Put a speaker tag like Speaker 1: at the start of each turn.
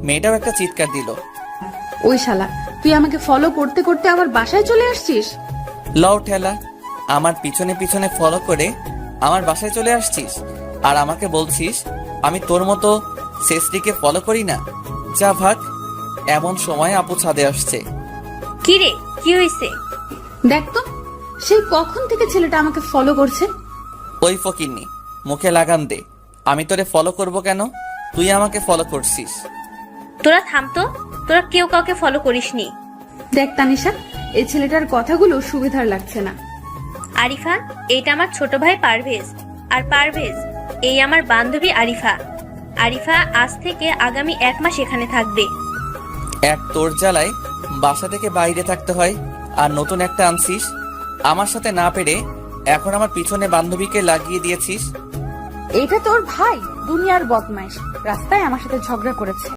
Speaker 1: মেয়েটাও একটা চিৎকার দিল।
Speaker 2: ওই শালা, তুই আমাকে ফলো করতে করতে আমার বাসায় চলে আসছিস?
Speaker 1: লও ঠেলা, আমার পিছনে পিছনে ফলো করে আমার বাসায় চলে আসছিস আর আমাকে বলছিস আমি তোর মতো শেষটিকে ফলো করি না। যা ভাগ। এমন সময় আপু ছাদে আসছে।
Speaker 3: কি রে, কি হয়েছে?
Speaker 2: দেখ তো, সেই কখন থেকে ছেলেটা আমাকে ফলো করছে।
Speaker 1: ওই ফকিন্নি, মুখে লাগাম দে। আমি তোরে ফলো করব কেন? তুই আমাকে ফলো করছিস।
Speaker 3: তোরা থাম তো, তোরা কেউ কাউকে ফলো করিসনি।
Speaker 2: দেখ তানিশা, এই ছেলেটার কথাগুলো সুবিধার লাগছে না।
Speaker 3: আরিফা, এইটা আমার ছোট ভাই পারভেজ, আর পারভেজ এই আমার বান্ধবী আরিফা। আরিফা আজ থেকে আগামী 1 মাস এখানে থাকবে।
Speaker 1: এক তোর জ্বালায় বাসা থেকে বাইরে থাকতে হয়, আর নতুন একটা আনছিস। আমার সাথে না পেরে এখন আমার পিছনে বান্ধবীকে লাগিয়ে দিয়েছিস।
Speaker 2: এটা তোর ভাই দুনিয়ার বদমাইশ, রাস্তায় আমার সাথে ঝগড়া করেছে।